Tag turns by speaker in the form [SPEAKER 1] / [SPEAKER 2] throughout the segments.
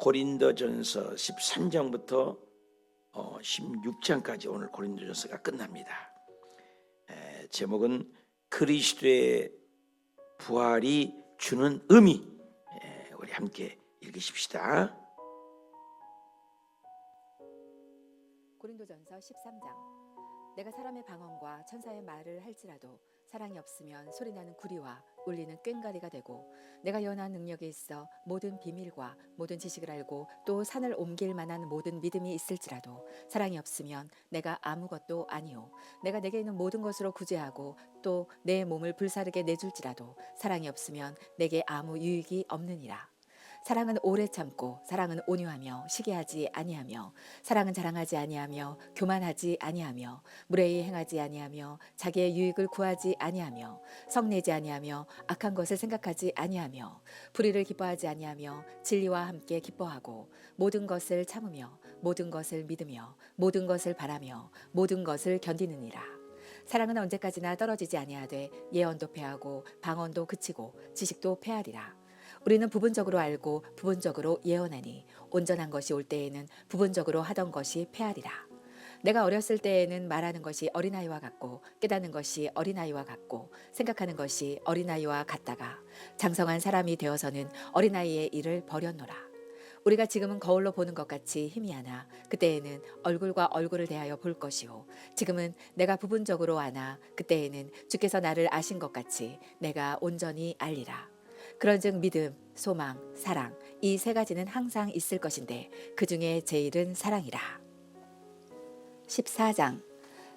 [SPEAKER 1] 고린도전서 13장부터 16장까지 오늘 고린도전서가 끝납니다. 제목은 그리스도의 부활이 주는 의미. 우리 함께 읽으십시다.
[SPEAKER 2] 고린도전서 13장. 내가 사람의 방언과 천사의 말을 할지라도 사랑이 없으면 소리나는 구리와 울리는 꽹과리가 되고, 내가 연한 능력이 있어 모든 비밀과 모든 지식을 알고 또 산을 옮길 만한 모든 믿음이 있을지라도 사랑이 없으면 내가 아무것도 아니요, 내가 내게 있는 모든 것으로 구제하고 또 내 몸을 불사르게 내줄지라도 사랑이 없으면 내게 아무 유익이 없느니라. 사랑은 오래 참고, 사랑은 온유하며 시기하지 아니하며, 사랑은 자랑하지 아니하며 교만하지 아니하며, 무례히 행하지 아니하며, 자기의 유익을 구하지 아니하며, 성내지 아니하며, 악한 것을 생각하지 아니하며, 불의를 기뻐하지 아니하며, 진리와 함께 기뻐하고, 모든 것을 참으며, 모든 것을 믿으며, 모든 것을 바라며, 모든 것을 견디느니라. 사랑은 언제까지나 떨어지지 아니하되 예언도 패하고 방언도 그치고 지식도 패하리라. 우리는 부분적으로 알고 부분적으로 예언하니 온전한 것이 올 때에는 부분적으로 하던 것이 패하리라. 내가 어렸을 때에는 말하는 것이 어린아이와 같고 깨닫는 것이 어린아이와 같고 생각하는 것이 어린아이와 같다가 장성한 사람이 되어서는 어린아이의 일을 버렸노라. 우리가 지금은 거울로 보는 것 같이 희미하나 그때에는 얼굴과 얼굴을 대하여 볼 것이요, 지금은 내가 부분적으로 아나 그때에는 주께서 나를 아신 것 같이 내가 온전히 알리라. 그런즉 믿음, 소망, 사랑, 이 세 가지는 항상 있을 것인데 그 중에 제일은 사랑이라. 14장.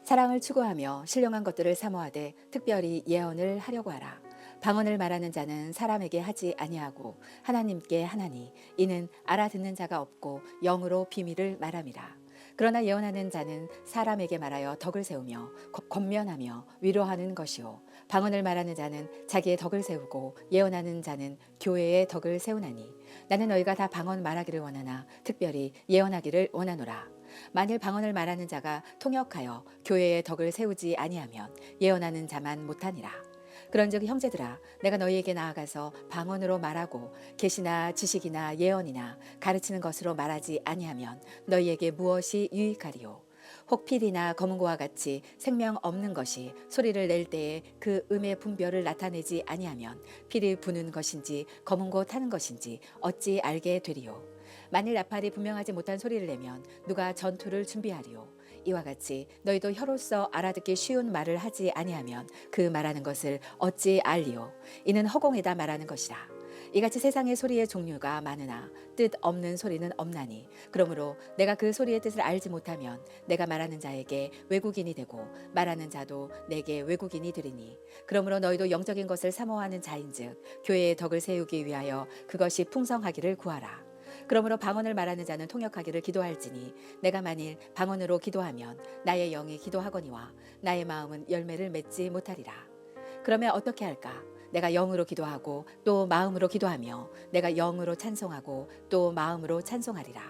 [SPEAKER 2] 사랑을 추구하며 신령한 것들을 사모하되 특별히 예언을 하려고 하라. 방언을 말하는 자는 사람에게 하지 아니하고 하나님께 하나니, 이는 알아듣는 자가 없고 영으로 비밀을 말함이라. 그러나 예언하는 자는 사람에게 말하여 덕을 세우며 권면하며 위로하는 것이요, 방언을 말하는 자는 자기의 덕을 세우고 예언하는 자는 교회의 덕을 세우나니, 나는 너희가 다 방언 말하기를 원하나 특별히 예언하기를 원하노라. 만일 방언을 말하는 자가 통역하여 교회의 덕을 세우지 아니하면 예언하는 자만 못하니라. 그런즉 형제들아, 내가 너희에게 나아가서 방언으로 말하고 계시나 지식이나 예언이나 가르치는 것으로 말하지 아니하면 너희에게 무엇이 유익하리요? 혹 필이나 검은고와 같이 생명 없는 것이 소리를 낼 때에 그 음의 분별을 나타내지 아니하면 필이 부는 것인지 검은고 타는 것인지 어찌 알게 되리요? 만일 나팔이 분명하지 못한 소리를 내면 누가 전투를 준비하리요? 이와 같이 너희도 혀로서 알아듣기 쉬운 말을 하지 아니하면 그 말하는 것을 어찌 알리요? 이는 허공에다 말하는 것이라. 이같이 세상의 소리의 종류가 많으나 뜻 없는 소리는 없나니, 그러므로 내가 그 소리의 뜻을 알지 못하면 내가 말하는 자에게 외국인이 되고 말하는 자도 내게 외국인이 되리니, 그러므로 너희도 영적인 것을 사모하는 자인즉 교회의 덕을 세우기 위하여 그것이 풍성하기를 구하라. 그러므로 방언을 말하는 자는 통역하기를 기도할지니, 내가 만일 방언으로 기도하면 나의 영이 기도하거니와 나의 마음은 열매를 맺지 못하리라. 그러면 어떻게 할까? 내가 영으로 기도하고 또 마음으로 기도하며 내가 영으로 찬송하고 또 마음으로 찬송하리라.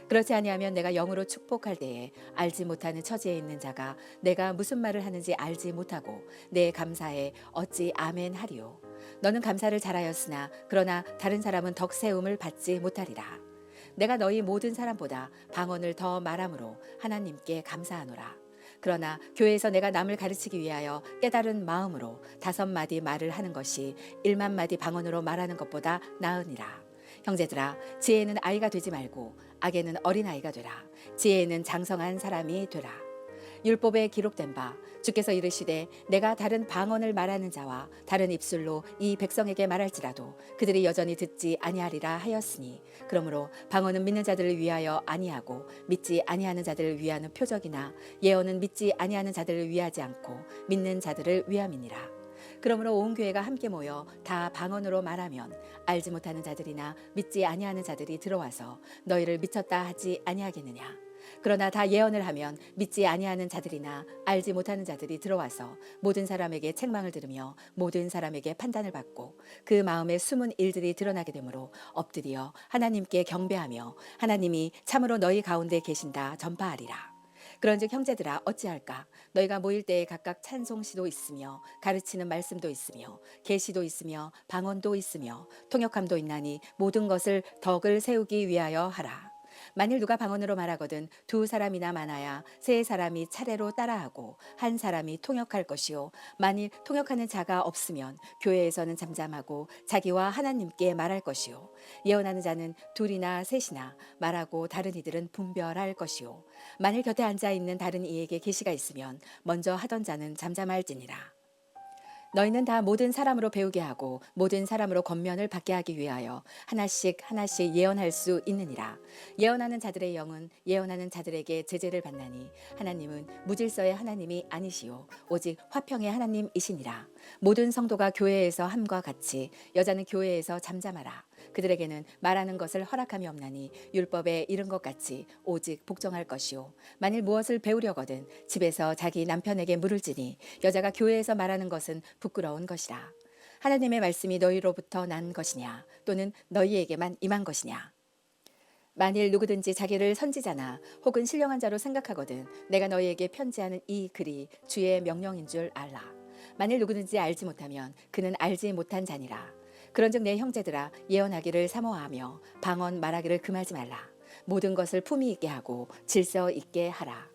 [SPEAKER 2] 그렇지 아니하면 내가 영으로 축복할 때에 알지 못하는 처지에 있는 자가 내가 무슨 말을 하는지 알지 못하고 내 감사에 어찌 아멘 하리요? 너는 감사를 잘하였으나 그러나 다른 사람은 덕 세움을 받지 못하리라. 내가 너희 모든 사람보다 방언을 더 말함으로 하나님께 감사하노라. 그러나 교회에서 내가 남을 가르치기 위하여 깨달은 마음으로 5마디 말을 하는 것이 1만마디 방언으로 말하는 것보다 나으니라. 형제들아, 지혜는 아이가 되지 말고 악에는 어린아이가 되라. 지혜는 장성한 사람이 되라. 율법에 기록된 바 주께서 이르시되 내가 다른 방언을 말하는 자와 다른 입술로 이 백성에게 말할지라도 그들이 여전히 듣지 아니하리라 하였으니, 그러므로 방언은 믿는 자들을 위하여 아니하고 믿지 아니하는 자들을 위하는 표적이나 예언은 믿지 아니하는 자들을 위하지 않고 믿는 자들을 위함이니라. 그러므로 온 교회가 함께 모여 다 방언으로 말하면 알지 못하는 자들이나 믿지 아니하는 자들이 들어와서 너희를 미쳤다 하지 아니하겠느냐? 그러나 다 예언을 하면 믿지 아니하는 자들이나 알지 못하는 자들이 들어와서 모든 사람에게 책망을 들으며 모든 사람에게 판단을 받고 그 마음에 숨은 일들이 드러나게 되므로 엎드려 하나님께 경배하며 하나님이 참으로 너희 가운데 계신다 전파하리라. 그런즉 형제들아 어찌할까? 너희가 모일 때에 각각 찬송시도 있으며 가르치는 말씀도 있으며 계시도 있으며 방언도 있으며 통역함도 있나니 모든 것을 덕을 세우기 위하여 하라. 만일 누가 방언으로 말하거든 두 사람이나 많아야 세 사람이 차례로 따라하고 한 사람이 통역할 것이요 만일 통역하는 자가 없으면 교회에서는 잠잠하고 자기와 하나님께 말할 것이요 예언하는 자는 둘이나 셋이나 말하고 다른 이들은 분별할 것이요 만일 곁에 앉아 있는 다른 이에게 계시가 있으면 먼저 하던 자는 잠잠할지니라. 너희는 다 모든 사람으로 배우게 하고 모든 사람으로 권면을 받게 하기 위하여 하나씩 하나씩 예언할 수 있느니라. 예언하는 자들의 영은 예언하는 자들에게 제재를 받나니 하나님은 무질서의 하나님이 아니시오 오직 화평의 하나님이시니라. 모든 성도가 교회에서 함과 같이 여자는 교회에서 잠잠하라. 그들에게는 말하는 것을 허락함이 없나니 율법에 이른 것 같이 오직 복종할 것이요 만일 무엇을 배우려거든 집에서 자기 남편에게 물을지니 여자가 교회에서 말하는 것은 부끄러운 것이라. 하나님의 말씀이 너희로부터 난 것이냐 또는 너희에게만 임한 것이냐. 만일 누구든지 자기를 선지자나 혹은 신령한 자로 생각하거든 내가 너희에게 편지하는 이 글이 주의 명령인 줄 알라. 만일 누구든지 알지 못하면 그는 알지 못한 자니라. 그런즉 내 형제들아 예언하기를 사모하며 방언 말하기를 금하지 말라. 모든 것을 품위 있게 하고 질서 있게 하라.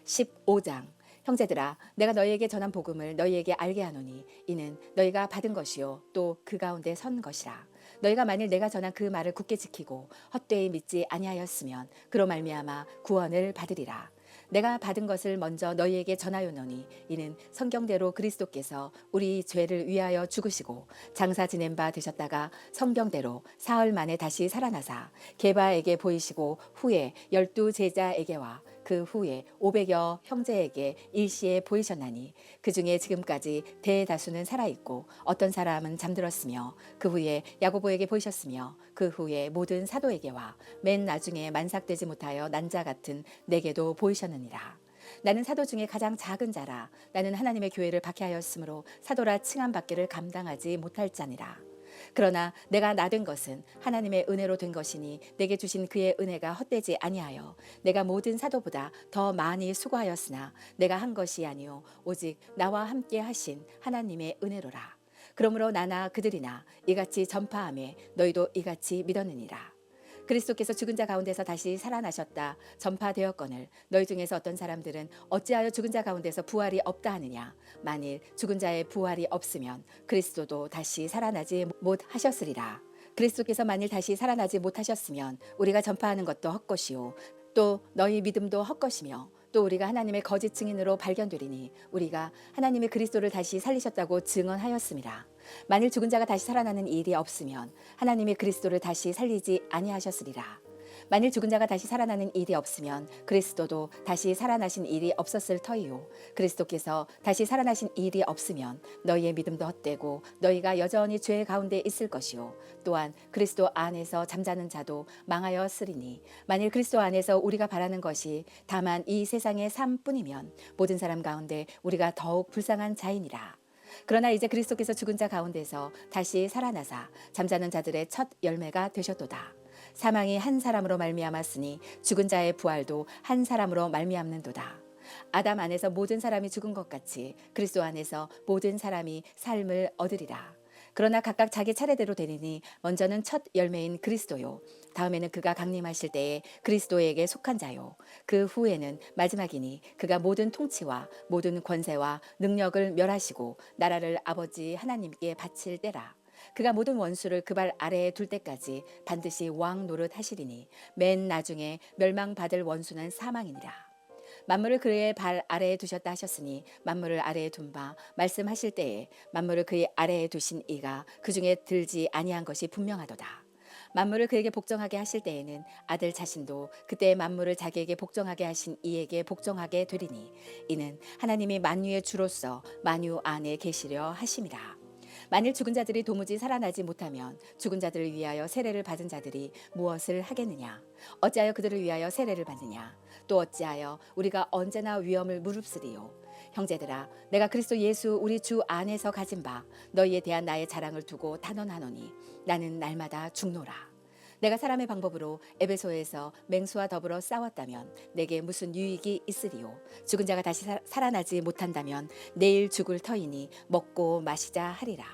[SPEAKER 2] 15장 형제들아 내가 너희에게 전한 복음을 너희에게 알게 하노니 이는 너희가 받은 것이요 또 그 가운데 선 것이라. 너희가 만일 내가 전한 그 말을 굳게 지키고 헛되이 믿지 아니하였으면 그로 말미암아 구원을 받으리라. 내가 받은 것을 먼저 너희에게 전하였노니 이는 성경대로 그리스도께서 우리 죄를 위하여 죽으시고 장사 지낸 바 되셨다가 성경대로 사흘 만에 다시 살아나사 게바에게 보이시고 후에 12 제자에게와 그 후에 500여 형제에게 일시에 보이셨나니 그 중에 지금까지 대다수는 살아있고 어떤 사람은 잠들었으며 그 후에 야고보에게 보이셨으며 그 후에 모든 사도에게와 맨 나중에 만삭되지 못하여 난자 같은 내게도 보이셨느니라. 나는 사도 중에 가장 작은 자라. 나는 하나님의 교회를 박해하였으므로 사도라 칭함 받기를 감당하지 못할 자니라. 그러나 내가 나된 것은 하나님의 은혜로 된 것이니 내게 주신 그의 은혜가 헛되지 아니하여 내가 모든 사도보다 더 많이 수고하였으나 내가 한 것이 아니요 오직 나와 함께 하신 하나님의 은혜로라. 그러므로 나나 그들이나 이같이 전파하며 너희도 이같이 믿었느니라. 그리스도께서 죽은 자 가운데서 다시 살아나셨다 전파되었거늘 너희 중에서 어떤 사람들은 어찌하여 죽은 자 가운데서 부활이 없다 하느냐. 만일 죽은 자의 부활이 없으면 그리스도도 다시 살아나지 못하셨으리라. 그리스도께서 만일 다시 살아나지 못하셨으면 우리가 전파하는 것도 헛것이요 또 너희 믿음도 헛것이며 또 우리가 하나님의 거짓 증인으로 발견되리니 우리가 하나님의 그리스도를 다시 살리셨다고 증언하였습니다. 만일 죽은 자가 다시 살아나는 일이 없으면 하나님의 그리스도를 다시 살리지 아니하셨으리라. 만일 죽은 자가 다시 살아나는 일이 없으면 그리스도도 다시 살아나신 일이 없었을 터이요 그리스도께서 다시 살아나신 일이 없으면 너희의 믿음도 헛되고 너희가 여전히 죄 가운데 있을 것이요 또한 그리스도 안에서 잠자는 자도 망하였으리니 만일 그리스도 안에서 우리가 바라는 것이 다만 이 세상의 삶뿐이면 모든 사람 가운데 우리가 더욱 불쌍한 자이니라. 그러나 이제 그리스도께서 죽은 자 가운데서 다시 살아나사 잠자는 자들의 첫 열매가 되셨도다. 사망이 한 사람으로 말미암았으니 죽은 자의 부활도 한 사람으로 말미암는도다. 아담 안에서 모든 사람이 죽은 것 같이 그리스도 안에서 모든 사람이 삶을 얻으리라. 그러나 각각 자기 차례대로 되리니 먼저는 첫 열매인 그리스도요 다음에는 그가 강림하실 때에 그리스도에게 속한 자요 그 후에는 마지막이니 그가 모든 통치와 모든 권세와 능력을 멸하시고 나라를 아버지 하나님께 바칠 때라. 그가 모든 원수를 그 발 아래에 둘 때까지 반드시 왕 노릇 하시리니 맨 나중에 멸망받을 원수는 사망이니라. 만물을 그의 발 아래에 두셨다 하셨으니 만물을 아래에 둔 바 말씀하실 때에 만물을 그의 아래에 두신 이가 그 중에 들지 아니한 것이 분명하도다. 만물을 그에게 복종하게 하실 때에는 아들 자신도 그때 만물을 자기에게 복종하게 하신 이에게 복종하게 되리니 이는 하나님이 만유의 주로서 만유 안에 계시려 하심이라. 만일 죽은 자들이 도무지 살아나지 못하면 죽은 자들을 위하여 세례를 받은 자들이 무엇을 하겠느냐? 어찌하여 그들을 위하여 세례를 받느냐? 또 어찌하여 우리가 언제나 위험을 무릅쓰리요? 형제들아 내가 그리스도 예수 우리 주 안에서 가진 바 너희에 대한 나의 자랑을 두고 단언하노니 나는 날마다 죽노라. 내가 사람의 방법으로 에베소에서 맹수와 더불어 싸웠다면 내게 무슨 유익이 있으리요. 죽은 자가 다시 살아나지 못한다면 내일 죽을 터이니 먹고 마시자 하리라.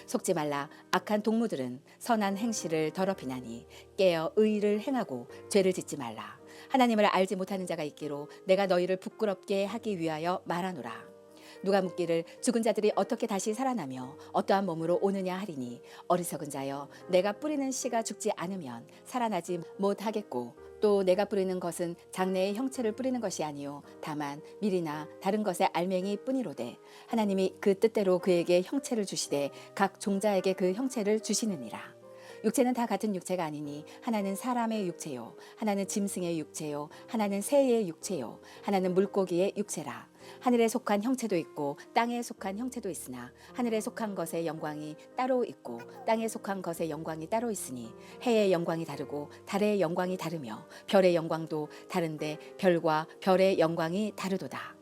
[SPEAKER 2] 속지 말라. 악한 동무들은 선한 행실을 더럽히나니 깨어 의를 행하고 죄를 짓지 말라. 하나님을 알지 못하는 자가 있기로 내가 너희를 부끄럽게 하기 위하여 말하노라. 누가 묻기를 죽은 자들이 어떻게 다시 살아나며 어떠한 몸으로 오느냐 하리니 어리석은 자여 내가 뿌리는 씨가 죽지 않으면 살아나지 못하겠고 또 내가 뿌리는 것은 장래의 형체를 뿌리는 것이 아니요 다만 밀이나 다른 것의 알맹이 뿐이로되 하나님이 그 뜻대로 그에게 형체를 주시되 각 종자에게 그 형체를 주시느니라. 육체는 다 같은 육체가 아니니 하나는 사람의 육체요 하나는 짐승의 육체요 하나는 새의 육체요 하나는 물고기의 육체라. 하늘에 속한 형체도 있고 땅에 속한 형체도 있으나 하늘에 속한 것의 영광이 따로 있고 땅에 속한 것의 영광이 따로 있으니 해의 영광이 다르고 달의 영광이 다르며 별의 영광도 다른데 별과 별의 영광이 다르도다.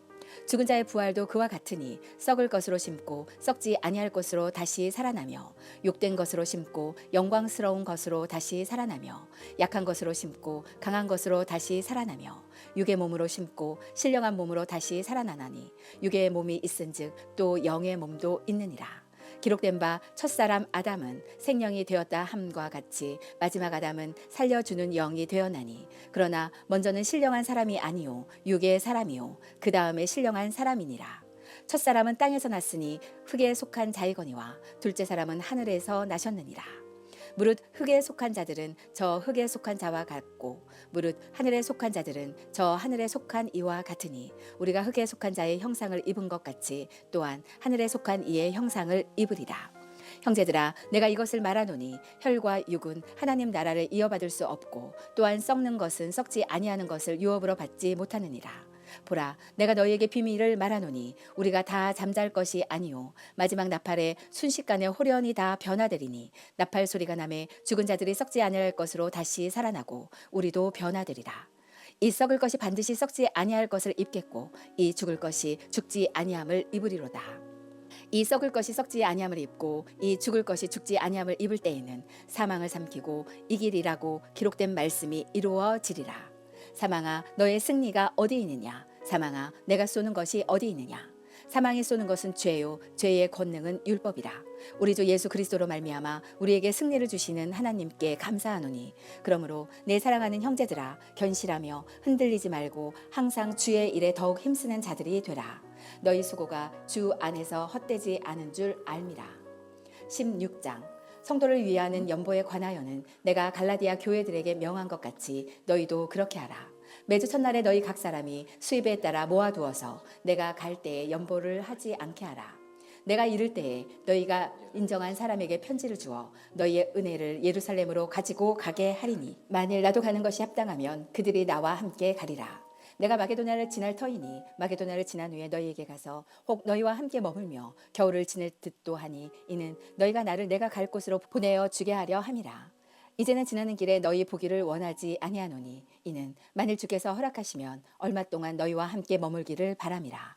[SPEAKER 2] 죽은 자의 부활도 그와 같으니 썩을 것으로 심고 썩지 아니할 것으로 다시 살아나며 욕된 것으로 심고 영광스러운 것으로 다시 살아나며 약한 것으로 심고 강한 것으로 다시 살아나며 육의 몸으로 심고 신령한 몸으로 다시 살아나나니 육의 몸이 있은즉 또 영의 몸도 있느니라. 기록된 바 첫사람 아담은 생명이 되었다 함과 같이 마지막 아담은 살려주는 영이 되었나니 그러나 먼저는 신령한 사람이 아니요 육의 사람이요 그 다음에 신령한 사람이니라. 첫사람은 땅에서 났으니 흙에 속한 자이거니와 둘째 사람은 하늘에서 나셨느니라. 무릇 흙에 속한 자들은 저 흙에 속한 자와 같고 무릇 하늘에 속한 자들은 저 하늘에 속한 이와 같으니 우리가 흙에 속한 자의 형상을 입은 것 같이 또한 하늘에 속한 이의 형상을 입으리라. 형제들아 내가 이것을 말하노니 혈과 육은 하나님 나라를 이어받을 수 없고 또한 썩는 것은 썩지 아니하는 것을 유업으로 받지 못하느니라. 보라 내가 너희에게 비밀을 말하노니 우리가 다 잠잘 것이 아니요 마지막 나팔에 순식간에 호련히 다 변화되리니 나팔 소리가 나매 죽은 자들이 썩지 아니할 것으로 다시 살아나고 우리도 변화되리라. 이 썩을 것이 반드시 썩지 아니할 것을 입겠고 이 죽을 것이 죽지 아니함을 입으리로다. 이 썩을 것이 썩지 아니함을 입고 이 죽을 것이 죽지 아니함을 입을 때에는 사망을 삼키고 이기리라고 기록된 말씀이 이루어지리라. 사망아 너의 승리가 어디 있느냐 사망아 내가 쏘는 것이 어디 있느냐. 사망이 쏘는 것은 죄요 죄의 권능은 율법이라. 우리 주 예수 그리스도로 말미암아 우리에게 승리를 주시는 하나님께 감사하노니 그러므로 내 사랑하는 형제들아 견실하며 흔들리지 말고 항상 주의 일에 더욱 힘쓰는 자들이 되라. 너희 수고가 주 안에서 헛되지 않은 줄 알미라. 16장 성도를 위하는 연보에 관하여는 내가 갈라디아 교회들에게 명한 것 같이 너희도 그렇게 하라. 매주 첫날에 너희 각 사람이 수입에 따라 모아두어서 내가 갈 때에 연보를 하지 않게 하라. 내가 이를 때에 너희가 인정한 사람에게 편지를 주어 너희의 은혜를 예루살렘으로 가지고 가게 하리니 만일 나도 가는 것이 합당하면 그들이 나와 함께 가리라. 내가 마게도냐를 지날 터이니 마게도냐를 지난 후에 너희에게 가서 혹 너희와 함께 머물며 겨울을 지낼 듯도 하니 이는 너희가 나를 내가 갈 곳으로 보내어 주게 하려 함이라. 이제는 지나는 길에 너희 보기를 원하지 아니하노니 이는 만일 주께서 허락하시면 얼마 동안 너희와 함께 머물기를 바람이라.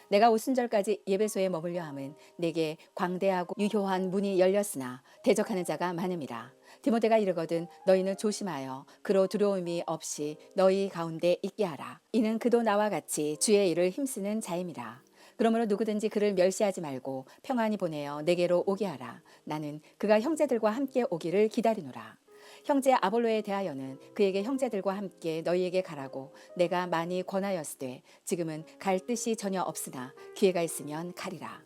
[SPEAKER 2] 내가 오순절까지 예배소에 머물려 함은 내게 광대하고 유효한 문이 열렸으나 대적하는 자가 많음이라. 디모데가 이르거든 너희는 조심하여 그로 두려움이 없이 너희 가운데 있게 하라. 이는 그도 나와 같이 주의 일을 힘쓰는 자임이라. 그러므로 누구든지 그를 멸시하지 말고 평안히 보내어 내게로 오게 하라. 나는 그가 형제들과 함께 오기를 기다리노라. 형제 아볼로에 대하여는 그에게 형제들과 함께 너희에게 가라고 내가 많이 권하였으되 지금은 갈 뜻이 전혀 없으나 기회가 있으면 가리라.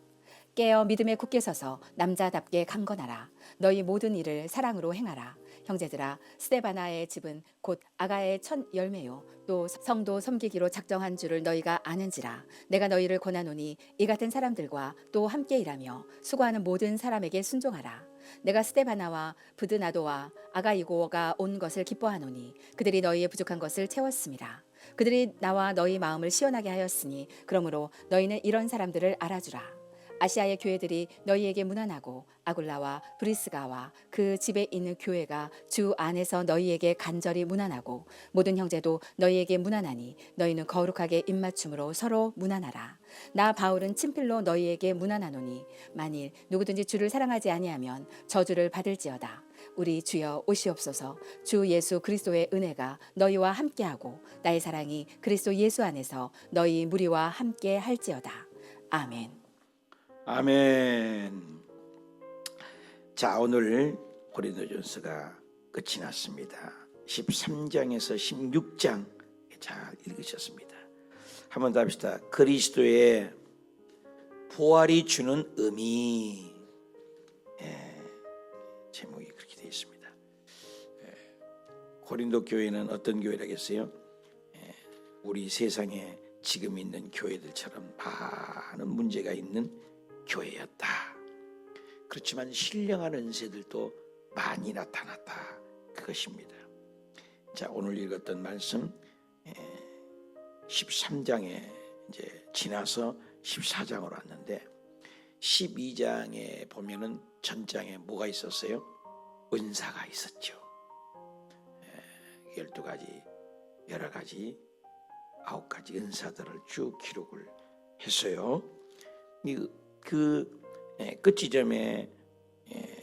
[SPEAKER 2] 깨어 믿음에 굳게 서서 남자답게 강건하라. 너희 모든 일을 사랑으로 행하라. 형제들아 스데바나의 집은 곧 아가의 첫 열매요 또 성도 섬기기로 작정한 줄을 너희가 아는지라. 내가 너희를 권하노니 이 같은 사람들과 또 함께 일하며 수고하는 모든 사람에게 순종하라. 내가 스데바나와 부드나도와 아가이고가 온 것을 기뻐하노니 그들이 너희의 부족한 것을 채웠습니다. 그들이 나와 너희 마음을 시원하게 하였으니 그러므로 너희는 이런 사람들을 알아주라. 아시아의 교회들이 너희에게 문안하고 아굴라와 브리스가와 그 집에 있는 교회가 주 안에서 너희에게 간절히 문안하고 모든 형제도 너희에게 문안하니 너희는 거룩하게 입맞춤으로 서로 문안하라. 나 바울은 친필로 너희에게 문안하노니 만일 누구든지 주를 사랑하지 아니하면 저주를 받을지어다. 우리 주여 오시옵소서. 주 예수 그리스도의 은혜가 너희와 함께하고 나의 사랑이 그리스도 예수 안에서 너희 무리와 함께 할지어다. 아멘.
[SPEAKER 1] 아멘. 자, 오늘 고린도전서가 끝이 났습니다. 13장에서 16장 잘 읽으셨습니다. 한번 더 합시다. 그리스도의 부활이 주는 의미. 제목이 그렇게 되어 있습니다. 고린도 교회는 어떤 교회라겠어요? 우리 세상에 지금 있는 교회들처럼 많은 문제가 있는 교회였다. 그렇지만 신령한 은사들도 많이 나타났다. 그것입니다. 자, 오늘 읽었던 말씀 13장에 이제 지나서 14장으로 왔는데 12장에 보면은 전장에 뭐가 있었어요? 은사가 있었죠. 12가지 여러 가지 9가지 은사들을 쭉 기록을 했어요. 끝 지점에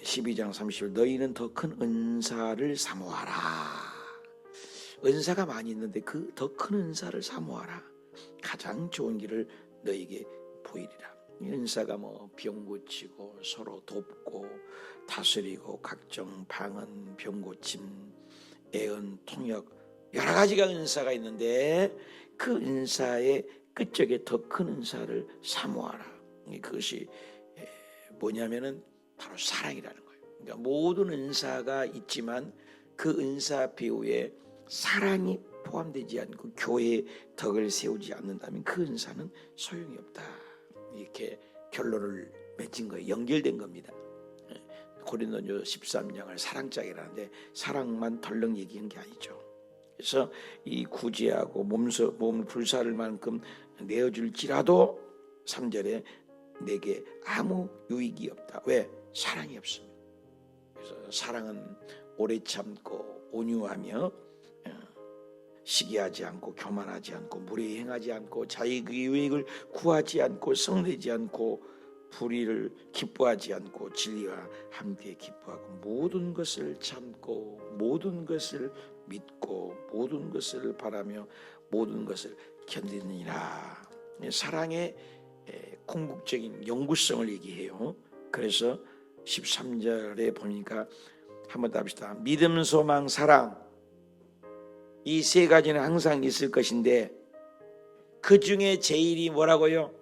[SPEAKER 1] 12장 30절 너희는 더 큰 은사를 사모하라. 은사가 많이 있는데 그 더 큰 은사를 사모하라. 가장 좋은 길을 너희에게 보이리라. 은사가 병 고치고 서로 돕고 다스리고 각종 방언, 병 고침, 애언, 통역 여러 가지가 은사가 있는데 그 은사의 끝쪽에 더 큰 은사를 사모하라. 그것이 뭐냐면은 바로 사랑이라는 거예요. 그러니까 모든 은사가 있지만 그 은사 배후에 사랑이 포함되지 않고 교회의 덕을 세우지 않는다면 그 은사는 소용이 없다. 이렇게 결론을 맺은 거예요. 연결된 겁니다. 고린도전서 13장을 사랑장이라는데 사랑만 덜렁 얘기한 게 아니죠. 그래서 이 구제하고 몸 불사를 만큼 내어줄지라도 3절에 내게 아무 유익이 없다. 왜? 사랑이 없습니다. 그래서 사랑은 오래 참고 온유하며 시기하지 않고 교만하지 않고 무례히 행하지 않고 자기의 유익을 구하지 않고 성내지 않고 불의를 기뻐하지 않고 진리와 함께 기뻐하고 모든 것을 참고 모든 것을 믿고 모든 것을 바라며 모든 것을 견디느니라. 사랑의 궁극적인 영구성을 얘기해요. 그래서 13절에 보니까 한번 더 합시다. 믿음, 소망, 사랑 이 세 가지는 항상 있을 것인데 그 중에 제일이 뭐라고요?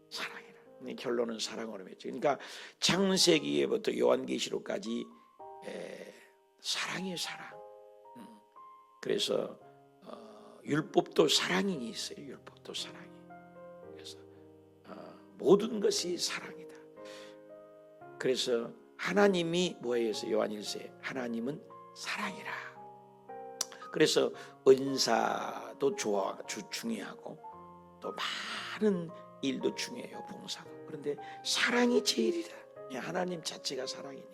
[SPEAKER 1] 사랑이라. 결론은 사랑으로 맺죠. 그러니까 창세기에부터 요한계시록까지 사랑이에요. 사랑. 그래서 율법도 사랑이 있어요. 율법도 사랑이. 그래서 모든 것이 사랑이다. 그래서 하나님이 뭐예요? 요한 1세 하나님은 사랑이라. 그래서 은사도 중요하고 또 많은 일도 중요해요. 봉사도. 그런데 사랑이 제일이다. 하나님 자체가 사랑이니까.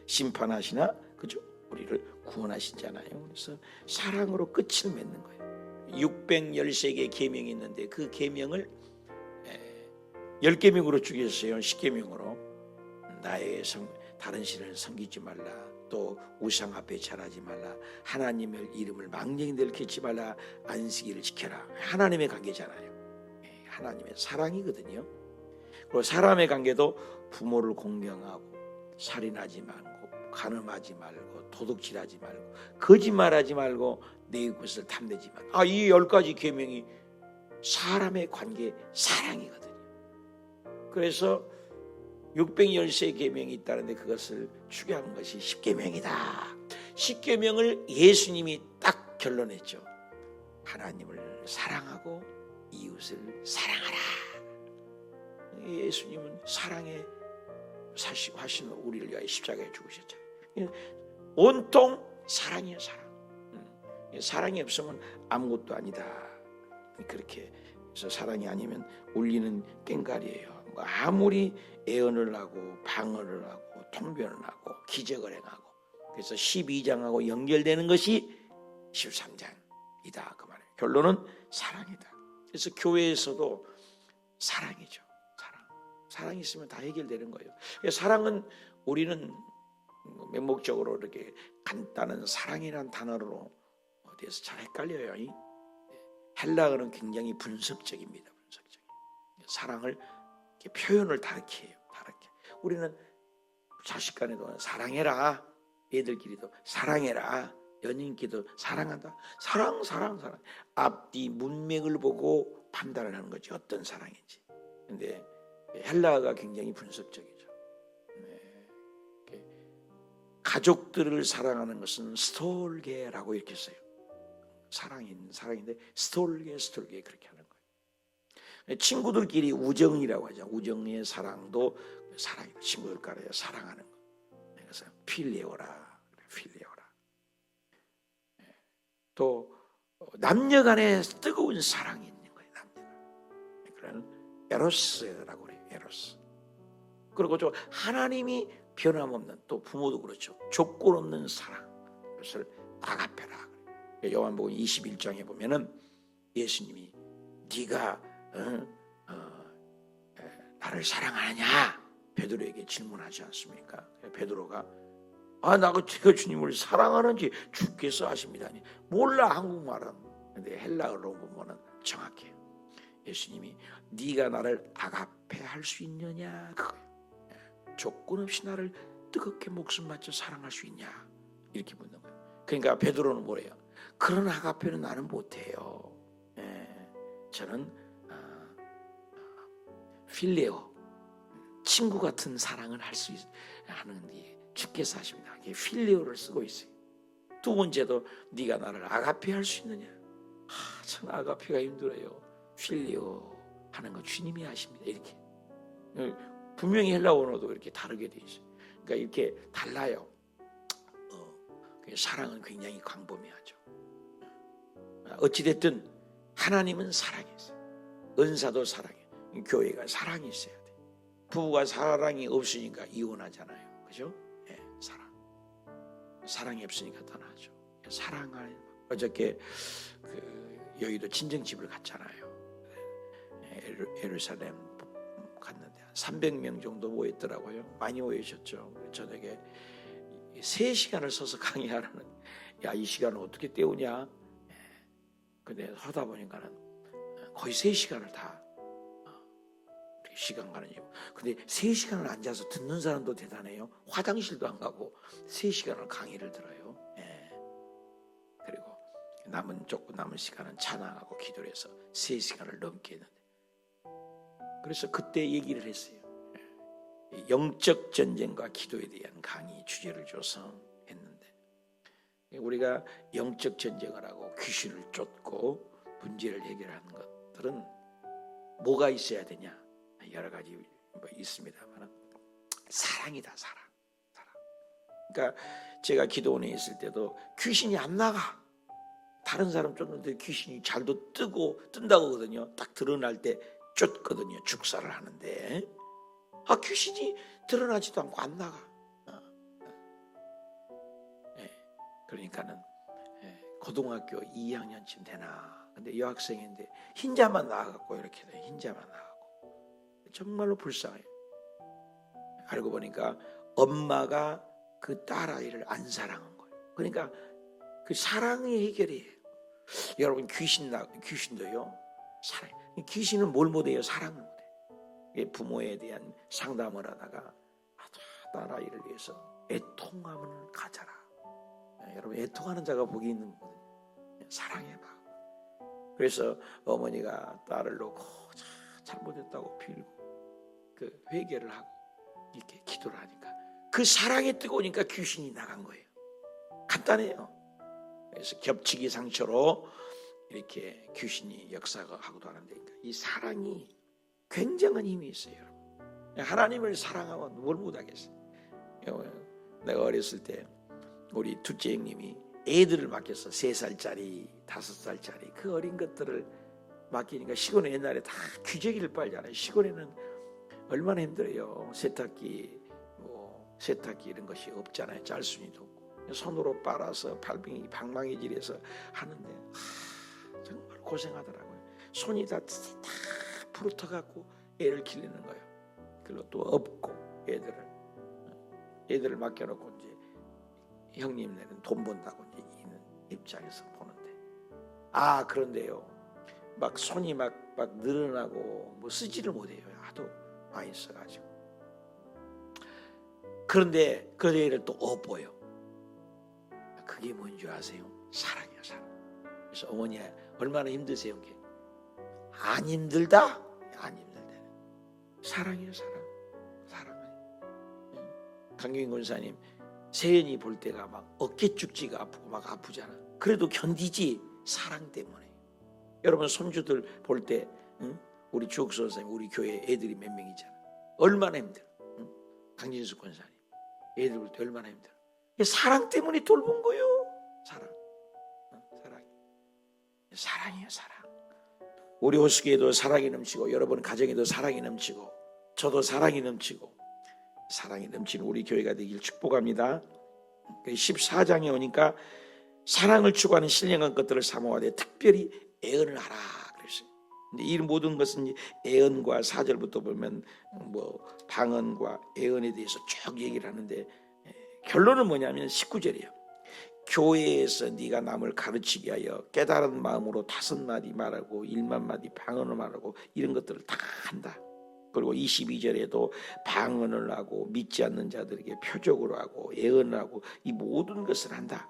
[SPEAKER 1] 심판하시나 그죠? 우리를 구원하시잖아요. 그래서 사랑으로 끝을 맺는 거예요. 613개 계명이 있는데 그 계명을 10계명으로 죽였어요. 10계명으로 나의 다른 신을 섬기지 말라. 또 우상 앞에 절하지 말라. 하나님의 이름을 망령이 들키지 말라. 안식일을 지켜라. 하나님의 관계잖아요. 하나님의 사랑이거든요. 그리고 사람의 관계도 부모를 공경하고 살인하지 말고 간음하지 말고 도둑질하지 말고 거짓말하지 말고 내 이웃을 탐내지 말고. 이 10가지 계명이 사람의 관계 사랑이거든요. 그래서 613 계명이 있다는데 그것을 추구하는 것이 10계명이다. 10계명을 예수님이 딱 결론했죠. 하나님을 사랑하고 이웃을 사랑하라. 예수님은 사랑에 사신 우리를 위하여 십자가에 죽으셨잖아요. 온통 사랑이에요. 사랑. 사랑이 없으면 아무것도 아니다. 그렇게 해서 사랑이 아니면 울리는 꽹과리예요. 아무리 애언을 하고 방언을 하고 통변을 하고 기적을 행하고 그래서 12장하고 연결되는 것이 13장이다 그 말이에요. 결론은 사랑이다. 그래서 교회에서도 사랑이죠. 사랑이 있으면 다 해결되는 거예요. 사랑은 우리는 맹목적으로 이렇게 간단한 사랑이라는 단어로 어디에서 잘 헷갈려요. 헬라어는 굉장히 분석적입니다. 분석적. 사랑을 이렇게 표현을 다르게 해요. 다르게. 우리는 자식 간에도 사랑해라. 애들끼리도 사랑해라. 연인끼리도 사랑한다. 사랑. 앞뒤 문맥을 보고 판단을 하는 거지. 어떤 사랑인지. 근데 헬라어가 굉장히 분석적이죠. 가족들을 사랑하는 것은 스톨게라고 이렇게 써요. 사랑인데 스톨게 그렇게 하는 거예요. 친구들끼리 우정이라고 하죠. 우정의 사랑도 사랑이에요. 친구들 간에 사랑하는 거. 그래서 필레오라. 또 남녀 간에 뜨거운 사랑이 있는 거예요. 그런 에로스라고 그래요. 에로스. 그리고 또 하나님이 변함없는, 또 부모도 그렇죠, 조건 없는 사랑, 그것을 아가페라. 요한복음 21장에 보면은 예수님이 네가 나를 사랑하느냐 베드로에게 질문하지 않습니까? 베드로가 제가 주님을 사랑하는지 주께서 아십니다니. 몰라, 한국말은. 근데 헬라어로 보면은 정확해요. 예수님이 네가 나를 아가페 할 수 있느냐 그거예요. 조건 없이 나를 뜨겁게 목숨 바쳐 사랑할 수 있냐 이렇게 묻는 거예요. 그러니까 베드로는 뭐래요? 그런 아가페는 나는 못해요. 저는 필레오, 친구 같은 사랑을 할 수 하는데 주께서 하십니다. 이게 필레오를 쓰고 있어요. 두 번째도 네가 나를 아가페 할 수 있느냐? 전 아가페가 힘들어요. 필레오 하는 거 주님이 하십니다. 이렇게. 분명히 헬라어도 이렇게 다르게 돼 있어요. 그러니까 이렇게 달라요. 사랑은 굉장히 광범위하죠. 어찌됐든 하나님은 사랑이세요. 은사도 사랑이에요. 교회가 사랑이 있어야 돼. 부부가 사랑이 없으니까 이혼하잖아요. 그죠? 네, 사랑이 없으니까 떠나죠. 사랑을. 어저께 여의도 친정집을 갔잖아요. 예루살렘 갔는데 한 300명 정도 모였더라고요. 많이 모이셨죠. 저녁에 3시간을 서서 강의하라는, 이 시간을 어떻게 때우냐. 근데 하다 보니까는 거의 3시간을 다 시간 가는 이유. 근데 3시간을 앉아서 듣는 사람도 대단해요. 화장실도 안 가고 3시간을 강의를 들어요. 그리고 남은 시간은 찬양하고 기도를 해서 3시간을 넘게 했는데, 그래서 그때 얘기를 했어요. 영적 전쟁과 기도에 대한 강의 주제를 줘서 했는데, 우리가 영적 전쟁을 하고 귀신을 쫓고 문제를 해결하는 것들은 뭐가 있어야 되냐? 여러 가지 있습니다만 사랑이다. 사랑. 그러니까 제가 기도원에 있을 때도 귀신이 안 나가. 다른 사람 쫓는데 귀신이 잘도 뜬다고 하거든요. 딱 드러날 때 쫓거든요. 축사를 하는데 귀신이 드러나지도 않고 안 나가. 그러니까는 고등학교 2학년쯤 되나. 근데 여학생인데 흰자만 나와갖고 이렇게 돼. 흰자만 나가고 정말로 불쌍해요. 알고 보니까 엄마가 그 딸아이를 안 사랑한 거예요. 그러니까 그 사랑의 해결이에요. 여러분 귀신도요. 사랑. 귀신은 뭘 못해요? 사랑을 못해. 부모에 대한 상담을 하다가 딸아이를 위해서 애통함을 가져라. 여러분 애통하는 자가 복이 있는 거거든요. 사랑해봐. 그래서 어머니가 딸을 놓고 잘못했다고 빌고 회개를 하고 이렇게 기도를 하니까 그 사랑이 뜨거우니까 귀신이 나간 거예요. 간단해요. 그래서 겹치기 상처로 이렇게 귀신이 역사가 하고도 하는데, 이 사랑이 굉장한 힘이 있어요. 하나님을 사랑하면 뭘 못하겠어요. 내가 어렸을 때 우리 둘째 형님이 애들을 맡겼어. 3살짜리 5살짜리 그 어린 것들을 맡기니까, 시골에 옛날에 다 기저귀를 빨잖아요. 시골에는 얼마나 힘들어요. 세탁기 이런 것이 없잖아요. 짤순이도 없고 손으로 빨아서 방망이질해서 하는데 정말 고생하더라고요. 손이 다 부르터갖고 애를 기르는 거예요. 그리고 또 업고 애들을 맡겨놓고 이제 형님네는 돈 번다고 이제 있는 입장에서 보는데, 그런데요, 막 손이 막 늘어나고 뭐 쓰지를 못해요. 하도 많이 써가지고. 그런데 그 애를 또 엎어요. 그게 뭔지 아세요? 사랑이야, 사랑. 그래서 어머니 얼마나 힘드세요? 그게 안 힘들다? 안 힘들다. 사랑이에요, 사랑. 강경인 권사님, 세연이 볼 때가 막 어깨 쭉지가 아프고 막 아프잖아. 그래도 견디지, 사랑 때문에. 여러분 손주들 볼 때, 우리 주옥수 선생님, 우리 교회 애들이 몇 명이잖아. 얼마나 힘들어. 강진수 권사님, 애들 볼 때 얼마나 힘들어. 사랑 때문에 돌본 거요. 사랑. 사랑이에요, 사랑. 우리 호수교에도 사랑이 넘치고, 여러분 가정에도 사랑이 넘치고, 저도 사랑이 넘치고, 사랑이 넘치는 우리 교회가 되길 축복합니다. 14장에 오니까 사랑을 추구하는 신령한 것들을 사모하되 특별히 애언을 하라 그랬어요. 근데 이 모든 것은 애언과 4절부터 보면 뭐 방언과 애언에 대해서 쭉 얘기를 하는데, 결론은 뭐냐면 19절이에요. 교회에서 네가 남을 가르치게 하여 깨달은 마음으로 5마디 말하고 1만마디 방언을 말하고 이런 것들을 다 한다. 그리고 22절에도 방언을 하고 믿지 않는 자들에게 표적으로 하고 예언을 하고 이 모든 것을 한다.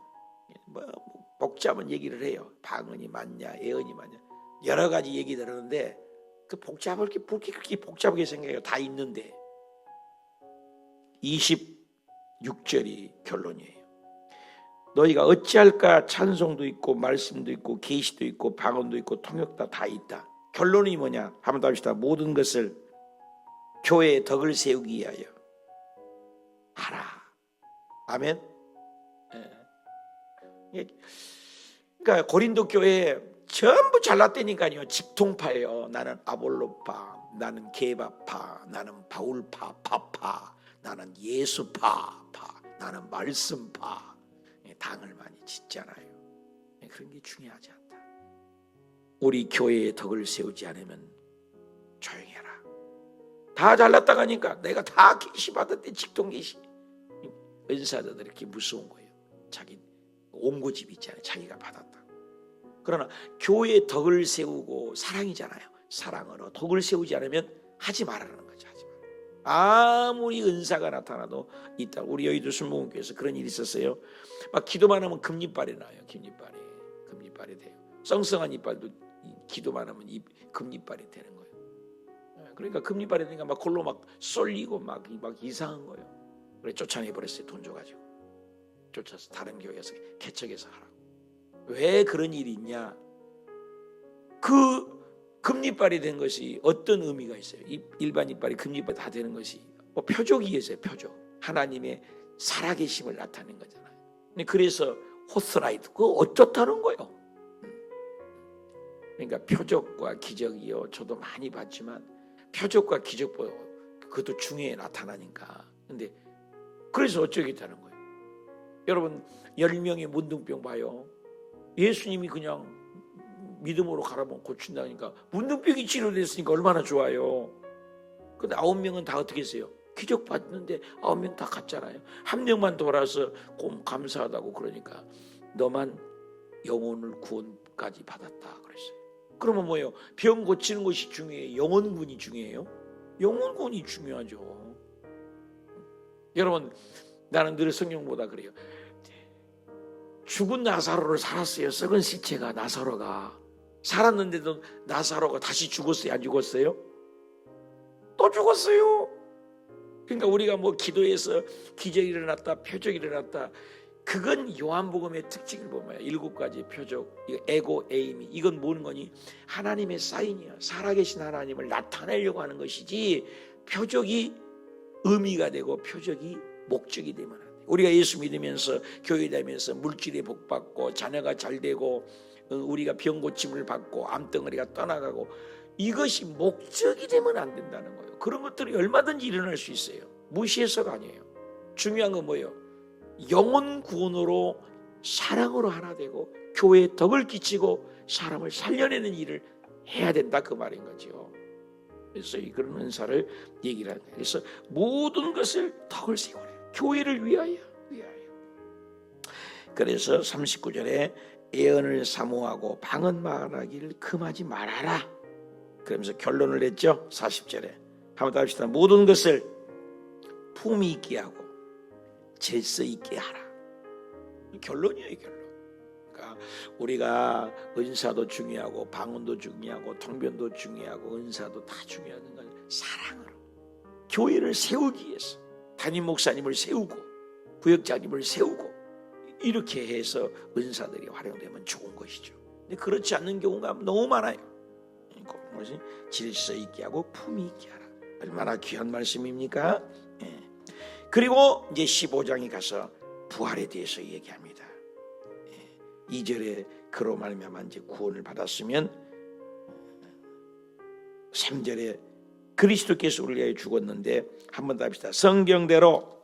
[SPEAKER 1] 뭐 복잡한 얘기를 해요. 방언이 맞냐 예언이 맞냐 여러 가지 얘기를 하는데 그 복잡할 게 그렇게 복잡하게 생각해요. 다 있는데 26절이 결론이에요. 너희가 어찌할까? 찬송도 있고 말씀도 있고 계시도 있고 방언도 있고 통역도 다 있다. 결론이 뭐냐? 한번 더 합시다. 모든 것을 교회의 덕을 세우기 위하여 하라. 아멘. 그러니까 고린도 교회 전부 잘났다니까요. 직통파예요. 나는 아볼로파, 나는 게바파, 나는 바울파, 파파, 나는 예수파, 나는 말씀파. 당을 많이 짓잖아요. 그런 게 중요하지 않다. 우리 교회의 덕을 세우지 않으면 조용히 해라. 다 잘났다 가니까 내가 다 계시 받았대. 직통 계시. 은사자들 이렇게 무서운 거예요. 자기 옹고집 있잖아요. 자기가 받았다. 그러나 교회의 덕을 세우고 사랑이잖아요. 사랑으로 덕을 세우지 않으면 하지 말라는 거죠. 하지 말라. 아무리 은사가 나타나도 있다. 우리 여의도 순복음교회에서 그런 일이 있었어요. 막 기도만 하면 금리빨이 나요. 금리빨이 돼요. 썽썽한 이빨도 기도만 하면 금리빨이 되는 거예요. 그러니까 금리빨이 되니까 막 골로 막 쏠리고 막 이상한 거예요. 그래 쫓아내버렸어요. 돈 줘가지고 쫓아서 다른 교회에서 개척해서 하라고. 왜 그런 일이 있냐? 그 금리빨이 된 것이 어떤 의미가 있어요? 일반 이빨이 금리빨 다 되는 것이 표적이 있어요. 표적. 하나님의 살아계심을 나타낸 거잖아요. 그래서 호스라이트 그거 어쩌다는 거예요. 그러니까 표적과 기적이요. 저도 많이 봤지만 표적과 기적보다 그것도 중요해 나타나니까. 근데 그래서 어쩌겠다는 거예요. 여러분 10명의 문둥병 봐요. 예수님이 그냥 믿음으로 가라면 고친다니까 문둥병이 치료됐으니까 얼마나 좋아요. 근데 9명은 다 어떻게 했어요? 기적 봤는데 9명 다 갔잖아요. 한 명만 돌아서 감사하다고 그러니까 너만 영혼을 구원까지 받았다 그랬어요. 그러면 뭐예요? 병 고치는 것이 중요해요? 영혼군이 중요해요? 영혼군이 중요하죠. 여러분 나는 늘 성경보다 그래요. 죽은 나사로를 살았어요. 썩은 시체가 나사로가 살았는데도 나사로가 다시 죽었어요? 안 죽었어요? 또 죽었어요. 그러니까 우리가 뭐 기도해서 기적이 일어났다 표적이 일어났다 그건 요한복음의 특징을 보면 7가지 표적 에고 에이미 이건 뭐는 거니? 하나님의 사인이야. 살아계신 하나님을 나타내려고 하는 것이지 표적이 의미가 되고 표적이 목적이 되면 안 돼. 우리가 예수 믿으면서 교회 다니면서 물질에 복받고 자녀가 잘 되고 우리가 병 고침을 받고 암덩어리가 떠나가고 이것이 목적이 되면 안 된다는 거예요. 그런 것들이 얼마든지 일어날 수 있어요. 무시해서가 아니에요. 중요한 건 뭐예요? 영혼 구원으로 사랑으로 하나 되고 교회에 덕을 끼치고 사람을 살려내는 일을 해야 된다 그 말인 거죠. 그래서 그런 은사를 얘기를 하는 거예요. 그래서 모든 것을 덕을 세우래. 교회를 위하여. 그래서 39절에 예언을 사모하고 방언 말하기를 금하지 말아라. 그러면서 결론을 냈죠. 40절에 한번 더 합시다. 모든 것을 품위 있게 하고 질서 있게 하라. 결론이에요, 결론. 그러니까 우리가 은사도 중요하고 방언도 중요하고 통변도 중요하고 은사도 다 중요한 건 사랑으로 교회를 세우기 위해서 담임 목사님을 세우고 부역장님을 세우고 이렇게 해서 은사들이 활용되면 좋은 것이죠. 근데 그렇지 않는 경우가 너무 많아요. 그것이 질서 있게 하고 품위 있게 하라. 얼마나 귀한 말씀입니까? 예. 그리고 이제 15장에 가서 부활에 대해서 얘기합니다. 2절에 그로 말미암아 이제 구원을 받았으면 3절에 그리스도께서 우리를 위하여 죽었는데 한 번 더 합시다. 성경대로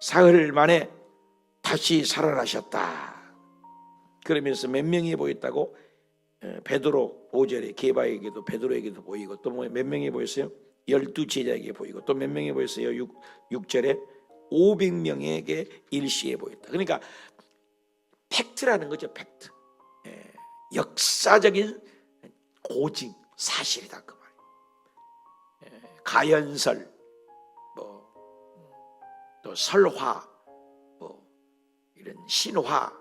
[SPEAKER 1] 사흘 만에 다시 살아나셨다. 그러면서 몇 명이 보였다고? 베드로 5절에 게바에게도 베드로에게도 보이고 또 몇 명이 보였어요? 12제자에게 보이고 또 몇 명이 보였어요? 6절에 500명에게 일시에 보였다. 그러니까 팩트라는 거죠. 팩트. 역사적인 고증 사실이다 그 말이에요. 가연설 또 설화 이런 신화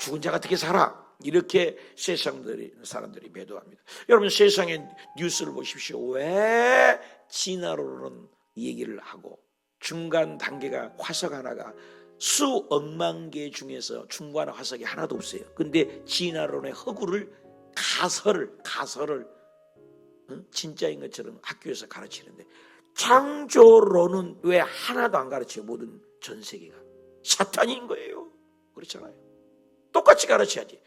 [SPEAKER 1] 죽은 자가 어떻게 살아 이렇게 사람들이 매도합니다. 여러분 세상의 뉴스를 보십시오. 왜 진화론은 얘기를 하고 중간 단계가 화석 하나가 수억만 개 중에서 중간 화석이 하나도 없어요. 근데 진화론의 허구를 가설을 진짜인 것처럼 학교에서 가르치는데 창조론은 왜 하나도 안 가르쳐요? 모든 전 세계가 사탄인 거예요. 그렇잖아요. 똑같이 가르쳐야지.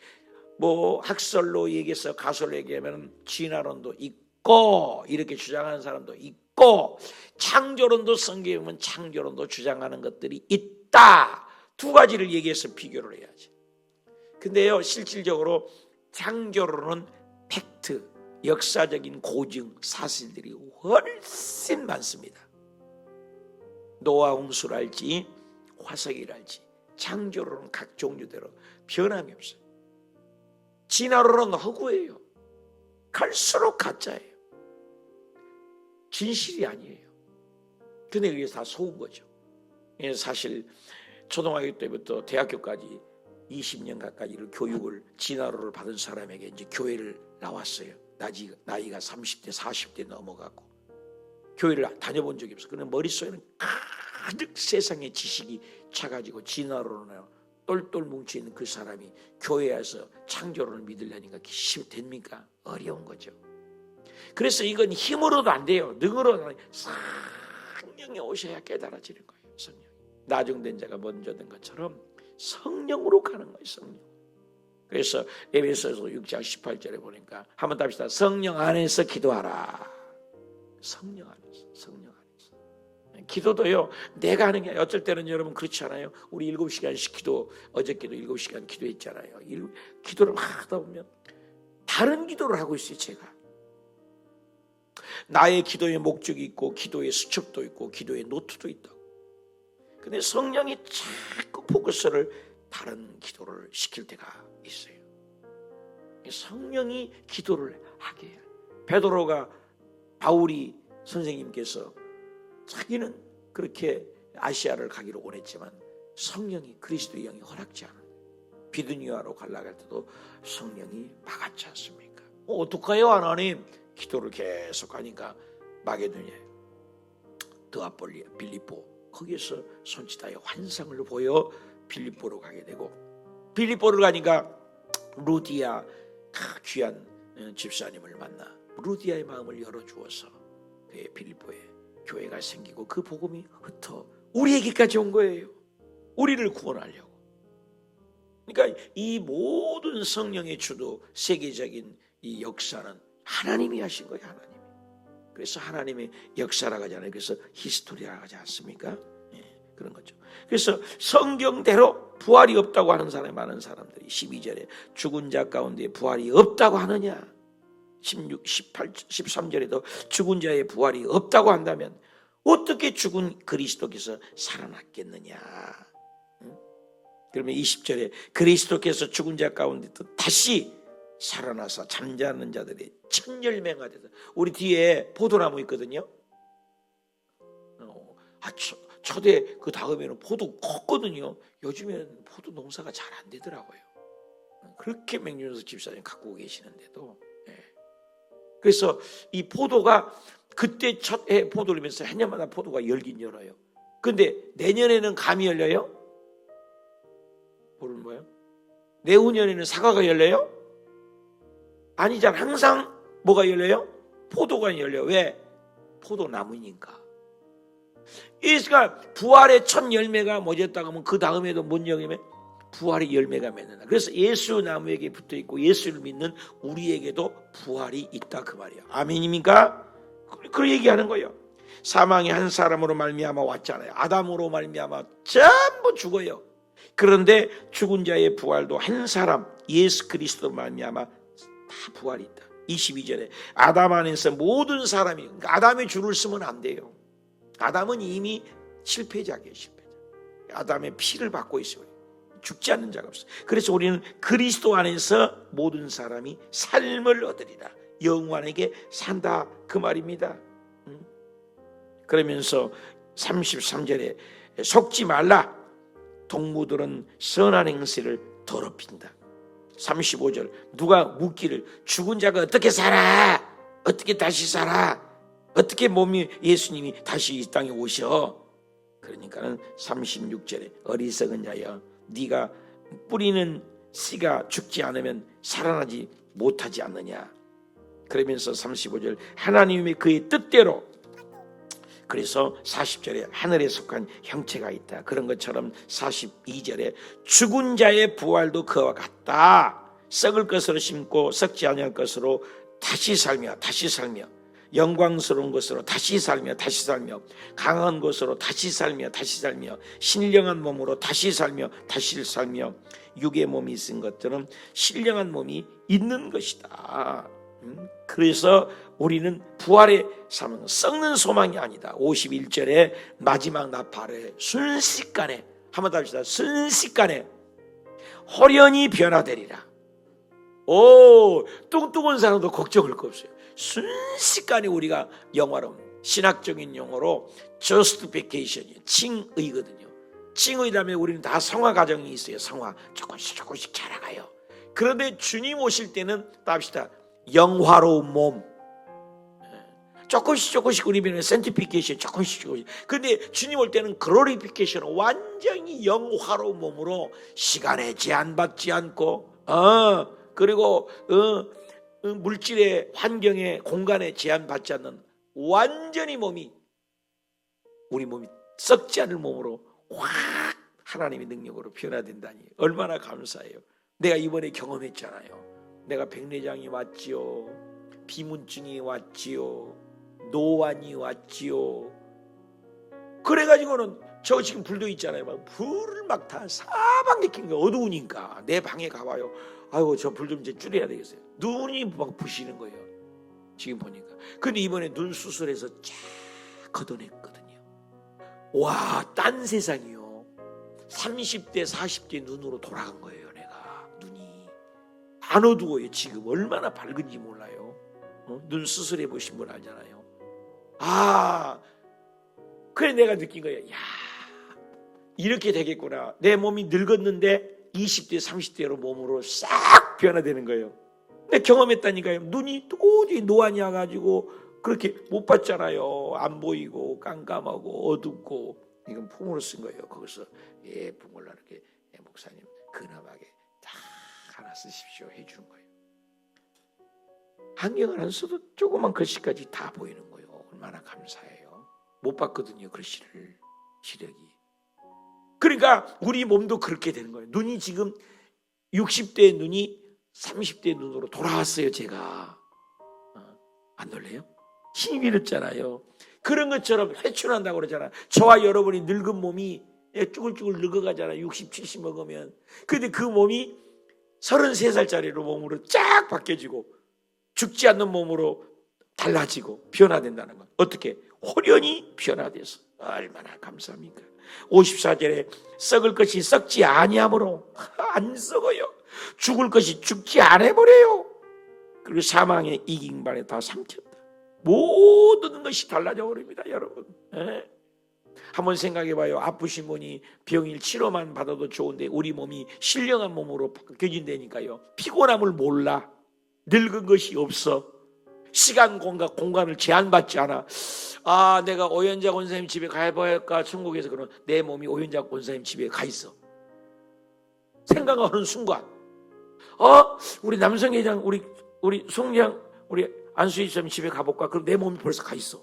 [SPEAKER 1] 뭐 학설로 얘기해서 가설로 얘기하면 진화론도 있고 이렇게 주장하는 사람도 있고 창조론도 성경에 보면 창조론도 주장하는 것들이 있다. 두 가지를 얘기해서 비교를 해야지. 근데요 실질적으로 창조론은 팩트, 역사적인 고증, 사실들이 훨씬 많습니다. 노아 홍수랄지 화석이랄지 창조론은 각 종류대로 변함이 없어요. 진화론은 허구예요. 갈수록 가짜예요. 진실이 아니에요. 근데 그게 다 속은 거죠. 사실 초등학교 때부터 대학교까지 20년 가까이를 교육을 진화론을 받은 사람에게 이제 교회를 나왔어요. 나이가 30대 40대 넘어가고 교회를 다녀본 적이 없어요. 그런데 머릿속에는 가득 세상의 지식이 차가지고 진화론에 똘똘 뭉쳐있는 그 사람이 교회에서 창조론을 믿으려니까 됩니까? 어려운 거죠. 그래서 이건 힘으로도 안 돼요. 능으로도 안 돼요. 성령이 오셔야 깨달아지는 거예요. 성령. 나중된 자가 먼저 된 것처럼 성령으로 가는 거예요. 성령. 그래서 에베소서 6장 18절에 보니까 한번 답시다. 성령 안에서 기도하라. 성령 안에서. 기도도요 내가 하는 게 어쩔 때는 여러분 그렇지 않아요? 우리 7시간씩 기도 어저께도 7시간 기도했잖아요. 기도를 막 하다 보면 다른 기도를 하고 있어요. 제가 나의 기도의 목적이 있고 기도의 수첩도 있고 기도의 노트도 있다고. 근데 성령이 자꾸 포커스를 다른 기도를 시킬 때가 있어요. 성령이 기도를 하게 해요. 베드로가 바울이 선생님께서 자기는 그렇게 아시아를 가기로 원했지만 성령이 그리스도의 영이 허락지 않아요. 비두니아로 가려고 할 때도 성령이 막았지 않습니까? 어떡해요 하나님? 기도를 계속 하니까 마게도니아에 드아폴리아 빌립보 거기에서 손짓하여 환상을 보여 빌립보로 가게 되고 빌립보를 가니까 루디아 귀한 집사님을 만나 루디아의 마음을 열어주어서 그의 빌립보에 교회가 생기고 그 복음이 흩어 우리에게까지 온 거예요. 우리를 구원하려고. 그러니까 이 모든 성령의 주도 세계적인 이 역사는 하나님이 하신 거예요. 하나님이. 그래서 하나님의 역사라고 하지 않아요. 그래서 히스토리라고 하지 않습니까? 그런 거죠. 그래서 성경대로 부활이 없다고 하는 사람이 많은 사람들이 12절에 죽은 자 가운데 부활이 없다고 하느냐 16, 18, 13절에도 죽은 자의 부활이 없다고 한다면 어떻게 죽은 그리스도께서 살아났겠느냐. 그러면 20절에 그리스도께서 죽은 자 가운데 또 다시 살아나서 잠자는 자들이 첫 열매가 돼서, 우리 뒤에 포도나무 있거든요. 초대 그 다음에는 포도 컸거든요. 요즘에는 포도 농사가 잘 안 되더라고요. 그렇게 맹윤석 집사님 갖고 계시는데도. 그래서 이 포도가 그때 첫 해 포도를 면서 해년마다 포도가 열긴 열어요. 근데 내년에는 감이 열려요? 모르는 거예요? 내후년에는 사과가 열려요? 아니잖아. 항상 뭐가 열려요? 포도가 열려요. 왜? 포도나무니까. 그러니까 부활의 첫 열매가 맺었다고 하면 그 다음에도 뭔 열매? 부활의 열매가 맺는다. 그래서 예수 나무에게 붙어있고 예수를 믿는 우리에게도 부활이 있다 그 말이야. 아멘입니까? 그 얘기하는 거예요. 사망이 한 사람으로 말미암아 왔잖아요. 아담으로 말미암아 전부 죽어요. 그런데 죽은 자의 부활도 한 사람 예수 그리스도 말미암아 다 부활이 있다. 22절에 아담 안에서 모든 사람이, 그러니까 아담의 줄을 쓰면 안 돼요. 아담은 이미 실패자예요. 실패자. 아담의 피를 받고 있어요. 죽지 않는 자가 없어요. 그래서 우리는 그리스도 안에서 모든 사람이 삶을 얻으리라. 영원하게 산다 그 말입니다. 그러면서 33절에 속지 말라. 동무들은 선한 행세를 더럽힌다. 35절 누가 묻기를 죽은 자가 어떻게 살아? 어떻게 다시 살아? 어떻게 몸이 예수님이 다시 이 땅에 오셔? 그러니까는 36절에 어리석은 자여 네가 뿌리는 씨가 죽지 않으면 살아나지 못하지 않느냐. 그러면서 35절 하나님의 그의 뜻대로, 그래서 40절에 하늘에 속한 형체가 있다. 그런 것처럼 42절에 죽은 자의 부활도 그와 같다. 썩을 것으로 심고 썩지 아니할 것으로 다시 살며 영광스러운 것으로 다시 살며 강한 것으로 다시 살며 신령한 몸으로 다시 살며 육의 몸이 있은 것처럼 신령한 몸이 있는 것이다. 그래서 우리는 부활의 삶은 썩는 소망이 아니다. 51절에 마지막 나팔에 순식간에, 한번 더 합시다. 순식간에 호련히 변화되리라. 뚱뚱한 사람도 걱정할 거 없어요. 순식간에 우리가 영화로, 신학적인 용어로 justification이에요. 칭의거든요. 칭의 다음에 우리는 다 성화 과정이 있어요. 성화 조금씩 자라가요. 그런데 주님 오실 때는 합시다. 영화로운 몸, 조금씩 우리는 sanctification 조금씩. 근데 주님 올 때는 glorification, 완전히 영화로운 몸으로 시간에 제한받지 않고, 그리고 물질의 환경에 공간에 제한받지 않는 완전히 우리 몸이 썩지 않을 몸으로 확 하나님의 능력으로 변화된다니 얼마나 감사해요. 내가 이번에 경험했잖아요. 내가 백내장이 왔지요, 비문증이 왔지요, 노안이 왔지요. 그래가지고는 저 지금 불도 있잖아요. 막 불을 막 다 사방에 낀 거, 어두우니까 내 방에 가봐요. 아이고 저 불 좀 이제 줄여야 되겠어요. 눈이 막 부시는 거예요. 지금 보니까. 근데 이번에 눈 수술해서 쫙 걷어냈거든요. 와, 딴 세상이요. 30대 40대 눈으로 돌아간 거예요. 내가 눈이 안 어두워요. 지금 얼마나 밝은지 몰라요. 눈 수술해 보신 분 알잖아요. 그래 내가 느낀 거예요. 야, 이렇게 되겠구나. 내 몸이 늙었는데 20대 30대로 몸으로 싹 변화되는 거예요. 내가 경험했다니까요. 눈이 도저히 노안이 와가지고 그렇게 못 봤잖아요. 안 보이고 깜깜하고 어둡고. 이건 풍으로 쓴 거예요. 거기서 풍을 이렇게 목사님 근엄하게 다 하나 쓰십시오 해주는 거예요. 안경을 안 써도 조그만 글씨까지 다 보이는 거예요. 얼마나 감사해요. 못 봤거든요. 글씨를, 시력이. 그러니까 우리 몸도 그렇게 되는 거예요. 눈이 지금 60대의 눈이 30대의 눈으로 돌아왔어요. 제가. 안 놀래요? 힘이 잃었잖아요. 그런 것처럼 회춘한다고 그러잖아요. 저와 여러분이 늙은 몸이 쭈글쭈글 늙어가잖아요. 60, 70 먹으면. 근데 그 몸이 33살짜리로 몸으로 쫙 바뀌어지고 죽지 않는 몸으로 달라지고 변화된다는 거예요. 어떻게? 호련히 변화돼서 얼마나 감사합니까? 54절에 썩을 것이 썩지 아니하므로 안 썩어요. 죽을 것이 죽지 않아버려요. 그리고 사망의 이긴반에 다 삼켰다. 모든 것이 달라져 버립니다, 여러분. 한번 생각해봐요. 아프신 분이 병일 치료만 받아도 좋은데 우리 몸이 신령한 몸으로 바뀌어진다니까요. 피곤함을 몰라. 늙은 것이 없어. 시간 공간을 제한받지 않아. 아, 내가 오현자 권사님 집에 가봐야 천국에서 그런 내 몸이 오현자 권사님 집에 가 있어. 생각하는 순간, 우리 남성회장, 우리 송장, 우리 안수희점 집에 가볼까? 그럼 내 몸이 벌써 가 있어.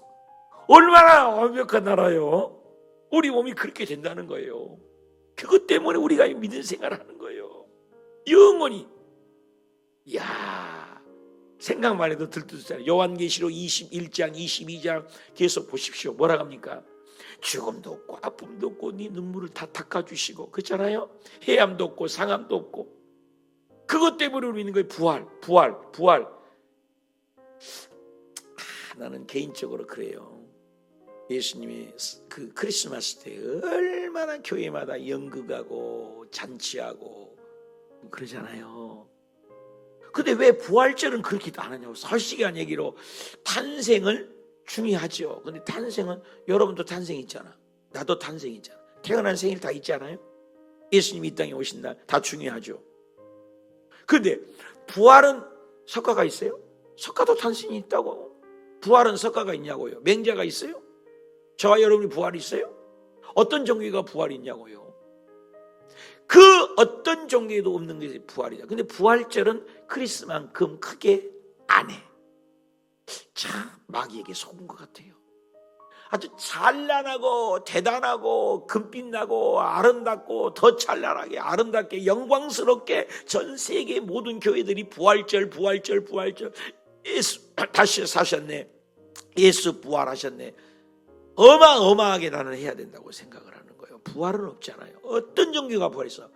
[SPEAKER 1] 얼마나 완벽한 나라요. 우리 몸이 그렇게 된다는 거예요. 그것 때문에 우리가 믿는 생활을 하는 거예요. 영원히. 이야, 생각만 해도 들뜨잖아요. 요한계시록 21장 22장 계속 보십시오. 뭐라 합니까? 죽음도 없고 아픔도 없고 네 눈물을 다 닦아주시고 그렇잖아요. 해함도 없고 상함도 없고. 그것 때문에 우리 믿는 거예요. 부활. 나는 개인적으로 그래요. 예수님이 그 크리스마스 때 얼마나 교회마다 연극하고 잔치하고 그러잖아요. 근데 왜 부활절은 그렇게 안 하냐고. 솔직한 얘기로 탄생을 중요하죠. 근데 탄생은 여러분도 탄생 있잖아. 나도 탄생 있잖아. 태어난 생일 다 있잖아요. 예수님이 이 땅에 오신 날 다 중요하죠. 근데 부활은 석가가 있어요? 석가도 탄생이 있다고. 부활은 석가가 있냐고요. 맹자가 있어요? 저와 여러분이 부활이 있어요? 어떤 종교가 부활이 있냐고요. 그 어떤 종교에도 없는 것이 부활이다. 근데 부활절은 크리스만큼 크게 안 해. 참 마귀에게 속은 것 같아요. 아주 찬란하고 대단하고 금빛나고 아름답고 더 찬란하게 아름답게 영광스럽게 전 세계 모든 교회들이 부활절 예수 다시 사셨네. 예수 부활하셨네. 어마어마하게 나는 해야 된다고 생각을 하는 거예요. 부활은 없잖아요. 어떤 종교가 부활했어?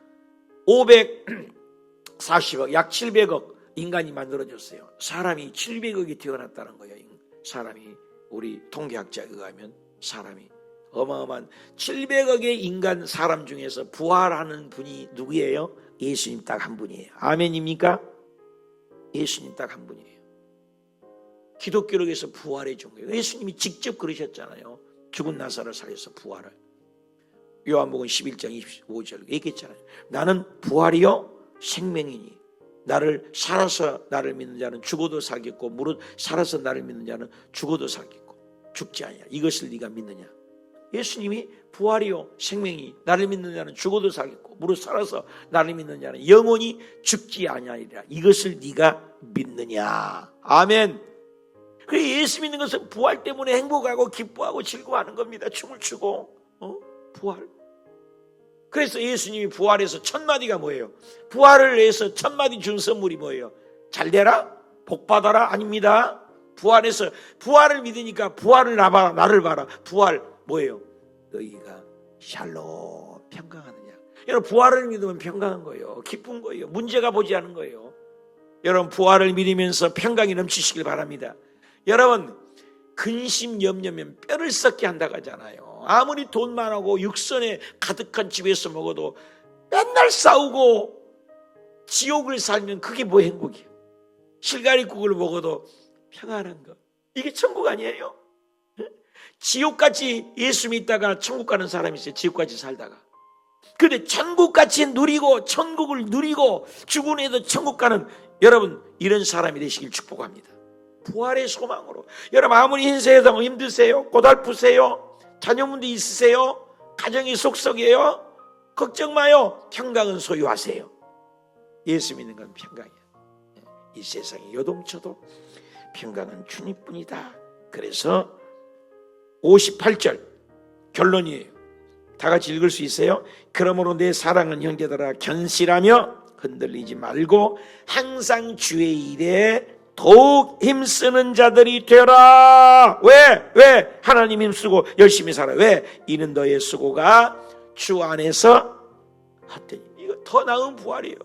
[SPEAKER 1] 540억, 약 700억 인간이 만들어졌어요. 사람이 700억이 태어났다는 거예요. 사람이 우리 통계학자에 의하면 사람이 어마어마한 700억의 인간 사람 중에서 부활하는 분이 누구예요? 예수님 딱 한 분이에요. 아멘입니까? 예수님 딱 한 분이에요. 기독교력에서 부활의 종교예요. 예수님이 직접 그러셨잖아요. 죽은 나사로를 살려서 부활을. 요한복음 11장 25절 얘기했잖아요. 나는 부활이요 생명이니 나를 살아서 나를 믿는 자는 죽어도 살겠고 무릇 살아서 나를 믿는 자는 죽어도 살겠고 죽지 아니야. 이것을 네가 믿느냐? 예수님이 부활이요 생명이 나를 믿는 자는 죽어도 살겠고 무릇 살아서 나를 믿는 자는 영원히 죽지 아니하리라. 이것을 네가 믿느냐? 아멘. 그래 예수 믿는 것은 부활 때문에 행복하고 기뻐하고 즐거워하는 겁니다. 춤을 추고 부활. 그래서 예수님이 부활해서 첫 마디가 뭐예요? 부활을 위해서 첫 마디 준 선물이 뭐예요? 잘 되라? 복 받아라? 아닙니다. 부활해서 부활을 믿으니까 부활을 나를 봐라. 부활 뭐예요? 너희가 샬롬 평강하느냐. 여러분 부활을 믿으면 평강한 거예요. 기쁜 거예요. 문제가 보지 않은 거예요. 여러분 부활을 믿으면서 평강이 넘치시길 바랍니다. 여러분 근심 염려면 뼈를 썩게 한다고 하잖아요. 아무리 돈 많고 육선에 가득한 집에서 먹어도 맨날 싸우고 지옥을 살면 그게 뭐 행복이에요. 실가리국을 먹어도 평안한 거. 이게 천국 아니에요? 지옥같이 예수 믿다가 천국 가는 사람이 있어요. 지옥같이 살다가. 근데 천국같이 누리고 천국을 누리고 죽은 애도 천국 가는 여러분 이런 사람이 되시길 축복합니다. 부활의 소망으로. 여러분 아무리 인생에서 힘드세요? 고달프세요? 자녀분도 있으세요? 가정이 속썩해요? 걱정 마요. 평강은 소유하세요. 예수 믿는 건 평강이야. 이 세상에 요동쳐도 평강은 주님뿐이다. 그래서 58절 결론이에요. 다 같이 읽을 수 있어요? 그러므로 내 사랑하는 형제들아 견실하며 흔들리지 말고 항상 주의 일에 더욱 힘쓰는 자들이 되라. 왜? 하나님 힘쓰고 열심히 살아. 왜? 이는 너의 수고가 주 안에서 헛되니. 이거 더 나은 부활이에요.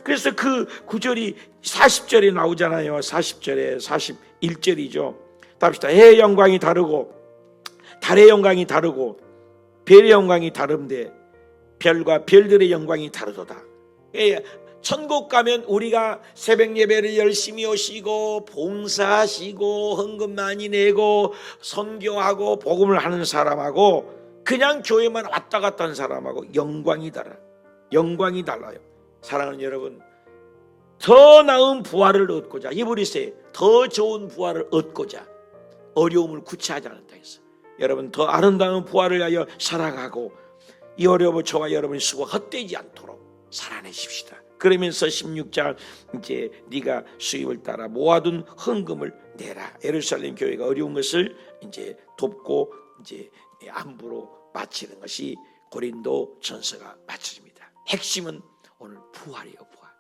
[SPEAKER 1] 그래서 그 구절이 40절에 나오잖아요. 40절에 41절이죠. 답시다. 해의 영광이 다르고 달의 영광이 다르고 별의 영광이 다른데 별과 별들의 영광이 다르도다. 예, 천국 가면 우리가 새벽 예배를 열심히 오시고 봉사하시고 헌금 많이 내고 선교하고 복음을 하는 사람하고 그냥 교회만 왔다 갔다 하는 사람하고 영광이 달라요. 영광이 달라요. 사랑하는 여러분, 더 나은 부활을 얻고자, 이브리스에 더 좋은 부활을 얻고자 어려움을 구체하지 않았다 했어. 여러분, 더 아름다운 부활을 위하여 살아가고 이 어려움을 저와 여러분의 수고 헛되지 않도록 살아내십시다. 그러면서 16장 이제 네가 수입을 따라 모아둔 헌금을 내라. 예루살렘 교회가 어려운 것을 이제 돕고 이제 안부로 마치는 것이 고린도 전서가 마쳐집니다. 핵심은 오늘 부활이에요. 부활.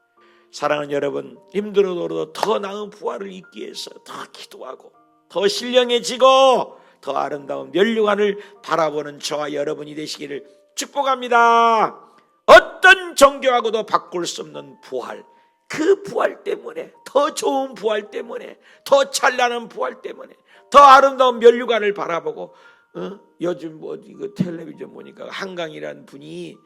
[SPEAKER 1] 사랑하는 여러분, 힘들어도 더 나은 부활을 잊기 위해서 더 기도하고 더 신령해지고 더 아름다운 면류관을 바라보는 저와 여러분이 되시기를 축복합니다. 어떤 종교하고도 바꿀 수 없는 부활, 그 부활 때문에, 더 좋은 부활 때문에, 더 찬란한 부활 때문에, 더 아름다운 면류관을 바라보고 요즘 뭐 이거 텔레비전 보니까 한강이라는 분이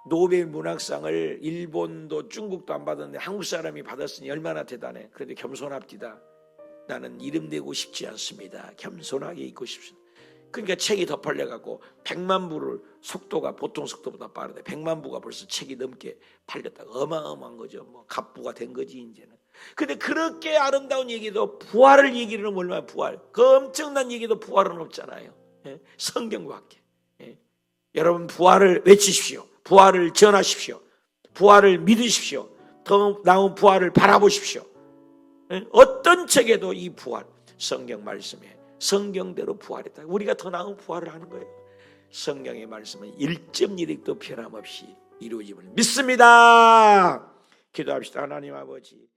[SPEAKER 1] 노벨 문학상을 일본도 중국도 안 받았는데 한국 사람이 받았으니 얼마나 대단해. 그런데 겸손합디다. 나는 이름 내고 싶지 않습니다. 겸손하게 있고 싶습니다. 그러니까 책이 더 팔려갖고 100만 부를, 속도가 보통 속도보다 빠르대. 100만 부가 벌써 책이 넘게 팔렸다. 어마어마한 거죠. 뭐 갑부가 된 거지 이제는. 근데 그렇게 아름다운 얘기도 부활을 얘기를 하면 얼마나 부활. 그 엄청난 얘기도 부활은 없잖아요. 예? 성경밖에. 예? 여러분 부활을 외치십시오. 부활을 전하십시오. 부활을 믿으십시오. 더 나은 부활을 바라보십시오. 예? 어떤 책에도 이 부활, 성경 말씀에 성경대로 부활했다. 우리가 더 나은 부활을 하는 거예요. 성경의 말씀은 1.1획도 변함없이 이루어짐을 믿습니다. 기도합시다. 하나님 아버지.